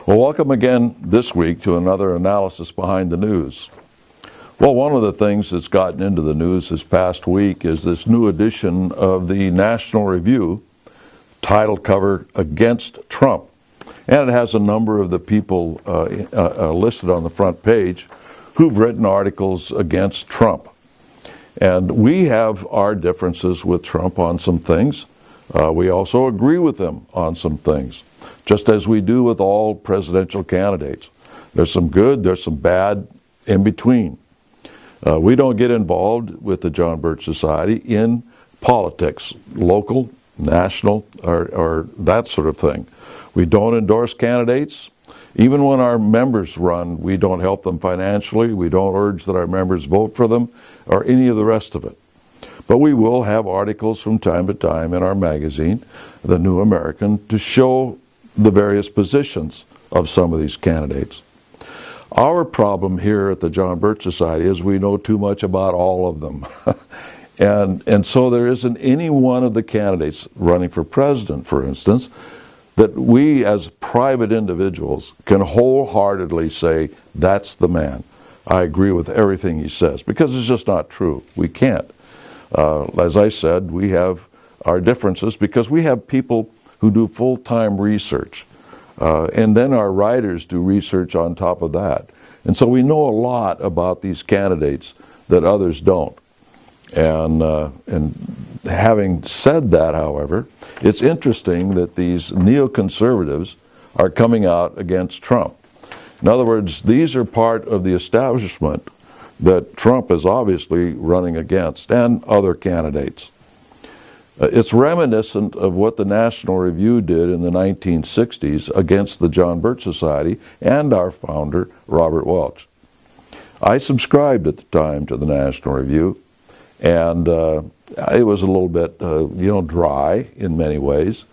Well, welcome again this week to another analysis behind the news. Well, one of the things that's gotten into the news this past week is this new edition of the National Review, title cover Against Trump. And it has a number of the people listed on the front page who've written articles against Trump. And we have our differences with Trump on some things. We also agree with him on some things, just as we do with all presidential candidates. There's some good, there's some bad in between. We don't get involved with the John Birch Society in politics, local, national, or that sort of thing. We don't endorse candidates. Even when our members run, we don't help them financially. We don't urge that our members vote for them or any of the rest of it. But we will have articles from time to time in our magazine, The New American, to show the various positions of some of these candidates. Our problem here at the John Birch Society is we know too much about all of them. and so there isn't any one of the candidates running for president, for instance, that we as private individuals can wholeheartedly say, that's the man. I agree with everything he says, because it's just not true. We can't. As I said, we have our differences because we have people who do full-time research. And then our writers do research on top of that. And so we know a lot about these candidates that others don't. And having said that, however, it's interesting that these neoconservatives are coming out against Trump. In other words, these are part of the establishment that Trump is obviously running against, and other candidates. It's reminiscent of what the National Review did in the 1960s against the John Birch Society and our founder, Robert Welch. I subscribed at the time to the National Review, and it was a little bit, dry in many ways,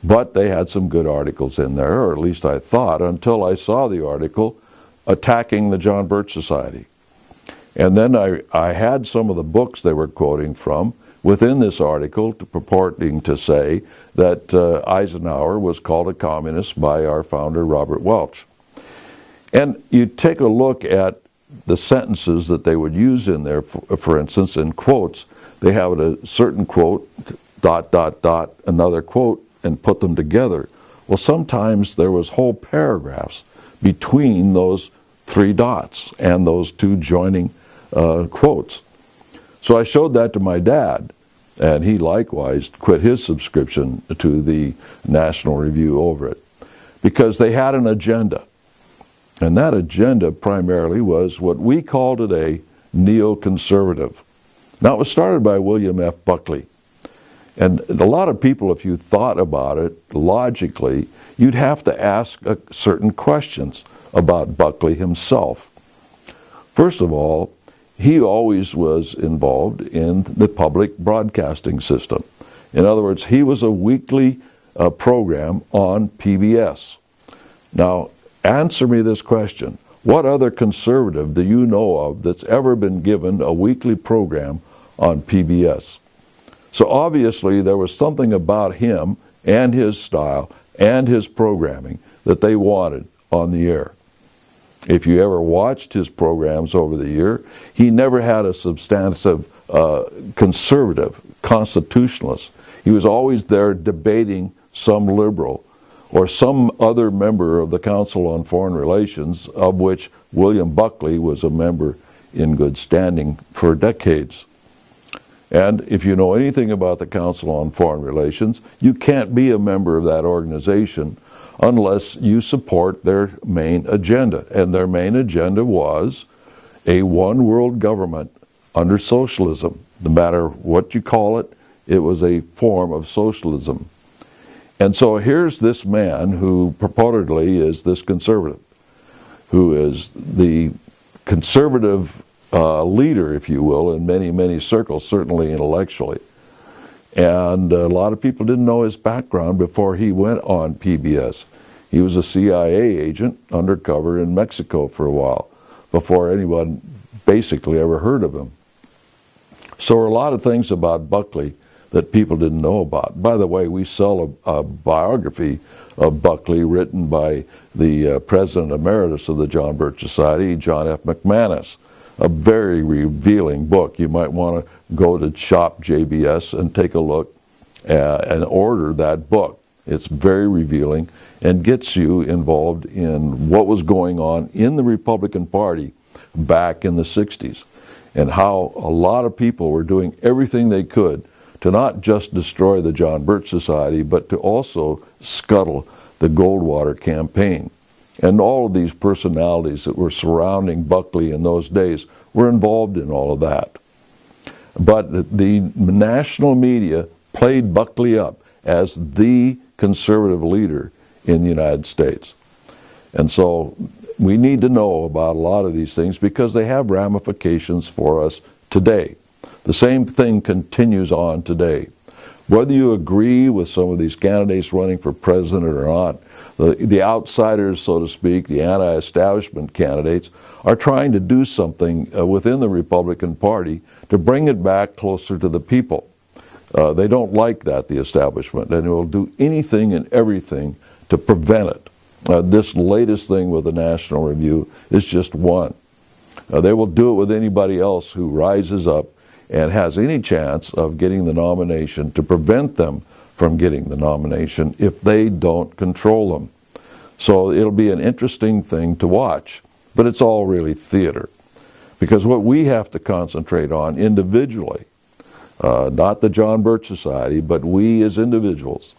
but they had some good articles in there, or at least I thought, until I saw the article attacking the John Birch Society. And then I had some of the books they were quoting from within this article purporting to say that Eisenhower was called a communist by our founder, Robert Welch. And you take a look at the sentences that they would use in there, for instance, in quotes, they have a certain quote, ... another quote, and put them together. Well, sometimes there was whole paragraphs between those three dots and those two joining quotes. So I showed that to my dad, and he likewise quit his subscription to the National Review over it, because they had an agenda. And that agenda primarily was what we call today neoconservative. Now, it was started by William F. Buckley. And a lot of people, if you thought about it logically, you'd have to ask certain questions about Buckley himself. First of all, he always was involved in the public broadcasting system. In other words, he was a weekly program on PBS. Now, answer me this question. What other conservative do you know of that's ever been given a weekly program on PBS? So obviously there was something about him and his style and his programming that they wanted on the air. If you ever watched his programs over the year, he never had a substantive conservative, constitutionalist. He was always there debating some liberal or some other member of the Council on Foreign Relations, of which William Buckley was a member in good standing for decades. And if you know anything about the Council on Foreign Relations, you can't be a member of that organization unless you support their main agenda. And their main agenda was a one-world government under socialism. No matter what you call it, it was a form of socialism. And so here's this man who purportedly is this conservative, who is the conservative leader, if you will, in many, many circles, certainly intellectually. And a lot of people didn't know his background before he went on PBS. He was a CIA agent undercover in Mexico for a while, before anyone basically ever heard of him. So there are a lot of things about Buckley that people didn't know about. By the way, we sell a biography of Buckley, written by the President Emeritus of the John Birch Society, John F. McManus. A very revealing book. You might want to go to shop JBS and take a look and order that book. It's very revealing and gets you involved in what was going on in the Republican Party back in the 60s, and how a lot of people were doing everything they could to not just destroy the John Birch Society, but to also scuttle the Goldwater campaign. And all of these personalities that were surrounding Buckley in those days were involved in all of that. But the national media played Buckley up as the conservative leader in the United States. And so we need to know about a lot of these things because they have ramifications for us today. The same thing continues on today. Whether you agree with some of these candidates running for president or not, the outsiders, so to speak, the anti-establishment candidates, are trying to do something within the Republican Party to bring it back closer to the people. They don't like that, the establishment, and will do anything and everything to prevent it. This latest thing with the National Review is just one. They will do it with anybody else who rises up and has any chance of getting the nomination, to prevent them from getting the nomination if they don't control them. So it'll be an interesting thing to watch, but it's all really theater. Because what we have to concentrate on individually, not the John Birch Society, but we as individuals,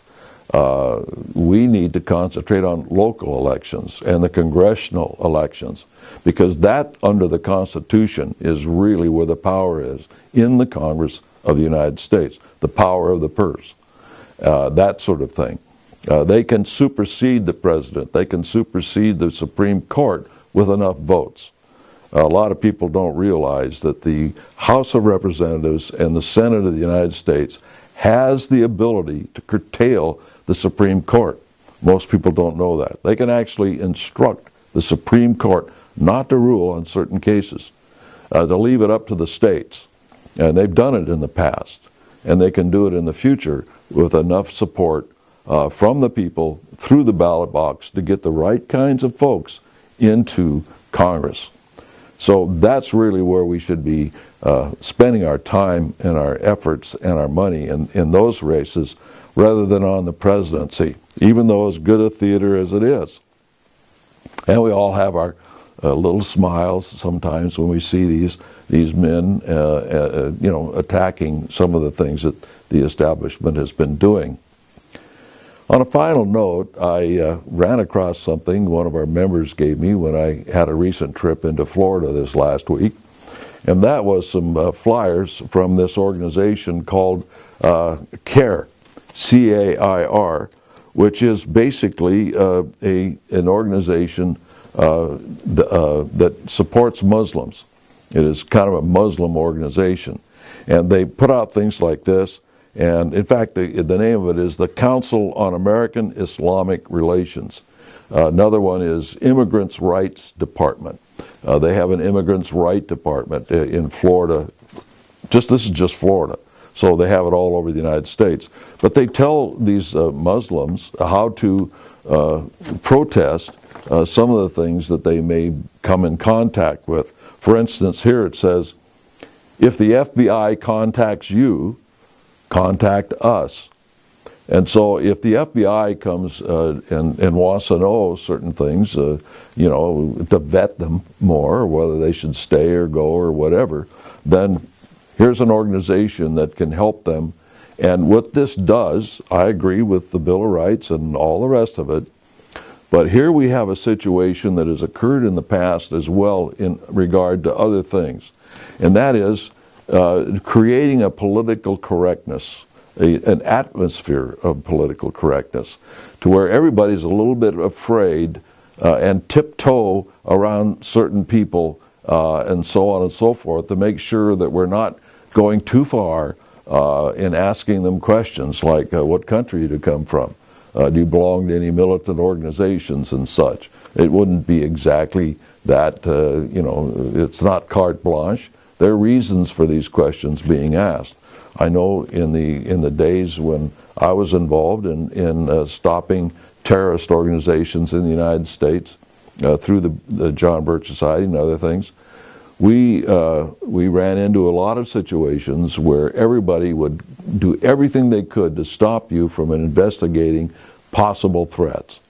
we need to concentrate on local elections and the congressional elections, because that, under the Constitution, is really where the power is, in the Congress of the United States, the power of the purse, that sort of thing. They can supersede the president. They can supersede the Supreme Court with enough votes. A lot of people don't realize that the House of Representatives and the Senate of the United States has the ability to curtail the Supreme Court. Most people don't know that. They can actually instruct the Supreme Court not to rule on certain cases, to leave it up to the states. And they've done it in the past, and they can do it in the future with enough support from the people through the ballot box to get the right kinds of folks into Congress. So that's really where we should be spending our time and our efforts and our money in those races, rather than on the presidency, even though as good a theater as it is. And we all have our little smiles sometimes when we see these men attacking some of the things that the establishment has been doing. On a final note, I ran across something one of our members gave me when I had a recent trip into Florida this last week, and that was some flyers from this organization called CAIR, C-A-I-R, which is basically an organization that supports Muslims. It is kind of a Muslim organization, and they put out things like this. And in fact, the name of it is the Council on American Islamic Relations. Another one is Immigrants' Rights Department. They have an Immigrants' Right Department in Florida. This is just Florida. So they have it all over the United States. But they tell these Muslims how to protest some of the things that they may come in contact with. For instance, here it says, if the FBI contacts you, contact us. And so if the FBI comes and wants to know certain things, to vet them more, whether they should stay or go or whatever, then here's an organization that can help them. And what this does, I agree with the Bill of Rights and all the rest of it, but here we have a situation that has occurred in the past as well in regard to other things. And that is creating a political correctness, an atmosphere of political correctness, to where everybody's a little bit afraid and tiptoe around certain people and so on and so forth, to make sure that we're not going too far in asking them questions like, what country do you come from? Do you belong to any militant organizations and such? It wouldn't be exactly that, it's not carte blanche. There are reasons for these questions being asked. I know in the days when I was involved in stopping terrorist organizations in the United States through the John Birch Society and other things. We ran into a lot of situations where everybody would do everything they could to stop you from investigating possible threats.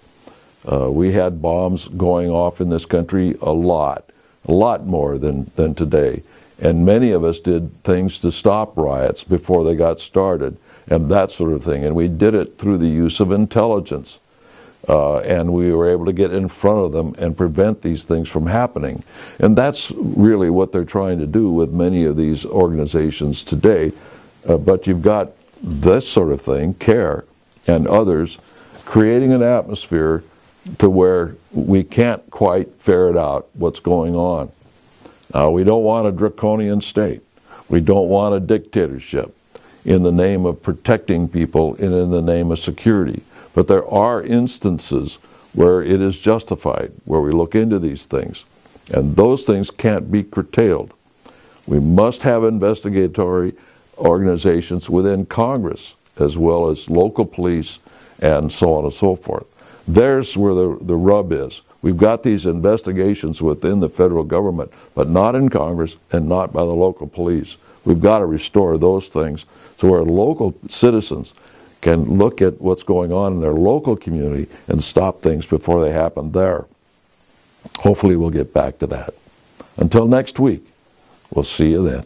We had bombs going off in this country a lot more than today. And many of us did things to stop riots before they got started and that sort of thing. And we did it through the use of intelligence. And we were able to get in front of them and prevent these things from happening. And that's really what they're trying to do with many of these organizations today. But you've got this sort of thing, CARE, and others, creating an atmosphere to where we can't quite ferret out what's going on. We don't want a draconian state. We don't want a dictatorship in the name of protecting people and in the name of security. But there are instances where it is justified, where we look into these things. And those things can't be curtailed. We must have investigatory organizations within Congress, as well as local police, and so on and so forth. There's where the rub is. We've got these investigations within the federal government, but not in Congress and not by the local police. We've got to restore those things so where local citizens can look at what's going on in their local community and stop things before they happen there. Hopefully we'll get back to that. Until next week, we'll see you then.